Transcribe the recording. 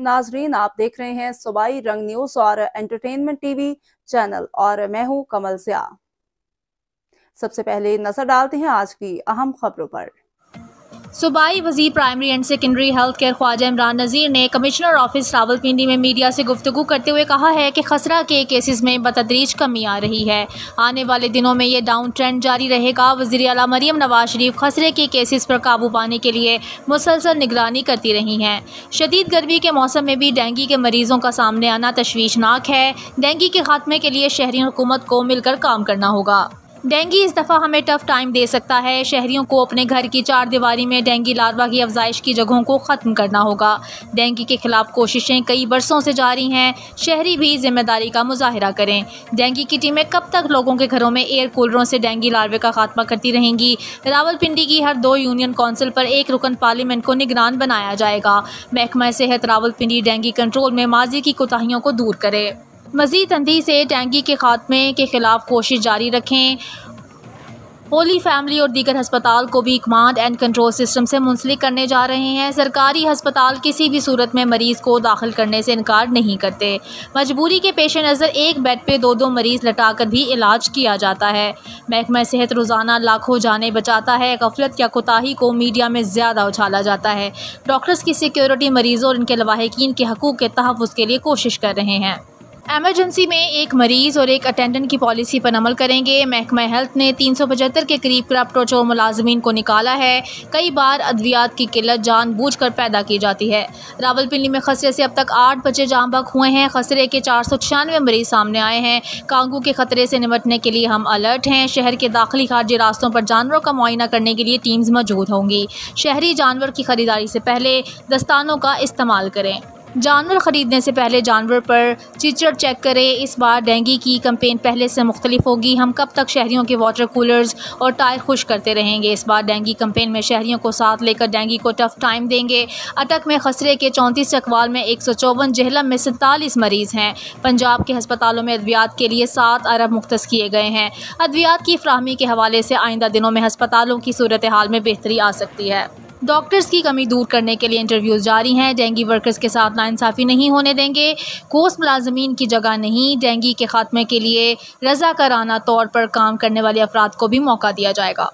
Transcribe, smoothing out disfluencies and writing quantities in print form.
नाजरीन, आप देख रहे हैं सूबाई रंग न्यूज और एंटरटेनमेंट टीवी चैनल और मैं हूं कमल सिया। सबसे पहले नजर डालते हैं आज की अहम खबरों पर। सूबाई वजीर primary and secondary health care Khawaja Imran Nazir ने कमिश्नर ऑफिस रावलपिंडी में मीडिया से गुफ्तगू करते हुए कहा है कि खसरा के केसेस में बतदरीज कमी आ रही है। आने वाले दिनों में ये डाउन ट्रेंड जारी रहेगा। वज़ीर आला मरियम नवाज शरीफ खसरे के केसेस पर काबू पाने के लिए मुसलसल निगरानी करती रही हैं। शदीद गर्मी के मौसम में भी डेंगू के मरीजों का सामने आना तशवीशनाक है। डेंगू के खात्मे के लिए शहरी हुकूमत को मिलकर काम करना होगा। डेंगू इस दफ़ा हमें टफ टाइम दे सकता है। शहरियों को अपने घर की चार दीवारी में डेंगू लार्वा की अफजाइश की जगहों को ख़त्म करना होगा। डेंगू के खिलाफ कोशिशें कई बरसों से जारी हैं। शहरी भी जिम्मेदारी का मुजाहिरा करें। डेंगू की टीमें कब तक लोगों के घरों में एयर कूलरों से डेंगू लार्वे का खात्मा करती रहेंगी। रावलपिंडी की हर 2 यूनियन कौंसिल पर एक रुकन पार्लियामेंट को निगरान बनाया जाएगा। महकमा सेहत रावलपिंडी डेंगू कंट्रोल में माजी की कोताहियों को दूर करे। मज़ीद तंदीद से डेंगू के खात्मे के खिलाफ कोशिश जारी रखें। होली फैमिली और दीगर हस्पताल को भी कमांड एंड कंट्रोल सिस्टम से मुंसलिक करने जा रहे हैं। सरकारी हस्पताल किसी भी सूरत में मरीज़ को दाखिल करने से इनकार नहीं करते। मजबूरी के पेश नज़र एक बेड पे 2-2 मरीज़ लटाकर भी इलाज किया जाता है। महकमा सेहत रोज़ाना लाखों जानें बचाता है। गफलत या कोताही को मीडिया में ज़्यादा उछाला जाता है। डॉक्टर्स की सिक्योरिटी मरीज़ों और इनके लवाहिकीन के हकूक़ के तहफ़्फ़ुज़ के लिए कोशिश कर रहे हैं। एमरजेंसी में एक मरीज़ और एक अटेंडेंट की पॉलिसी पर अमल करेंगे। महकमा हेल्थ ने 375 के करीब करप्ट और चोर मुलाजमीन को निकाला है। कई बार अद्वियात की किल्लत जानबूझकर पैदा की जाती है। रावलपिंडी में खसरे से अब तक 8 बच्चे जाँ बहक हुए हैं। खसरे के 496 मरीज़ सामने आए हैं। कांगू के खतरे से निपटने के लिए हम अलर्ट हैं। शहर के दाखिली खारजी रास्तों पर जानवरों का मुआयना करने के लिए टीम्स मौजूद होंगी। शहरी जानवर की खरीदारी से पहले दस्तानों का इस्तेमाल करें। जानवर ख़रीदने से पहले जानवर पर चिचड़ चेक करें। इस बार डेंगू की कैंपेन पहले से मुख्तलिफ होगी। हम कब तक शहरियों के वाटर कूलर्स और टायर खुश करते रहेंगे। इस बार डेंगू कैंपेन में शहरियों को साथ लेकर डेंगू को टफ टाइम देंगे। अटक में खसरे के 34, चकवाल में 154, जेहलम में 47 मरीज़ हैं। पंजाब के हस्पतालों में अद्वियात के लिए 7 अरब मुख्तस किए गए हैं। अद्वियात की फ्राहमी के हवाले से आइंदा दिनों में हस्पतालों की सूरत हाल में बेहतरी आ सकती है। डॉक्टर्स की कमी दूर करने के लिए इंटरव्यूज़ जारी हैं। डेंगू वर्कर्स के साथ नाइंसाफ़ी नहीं होने देंगे। कोस मुलाजमीन की जगह नहीं। डेंगू के खात्मे के लिए रज़ाकाराना तौर पर काम करने वाले अफराद को भी मौका दिया जाएगा।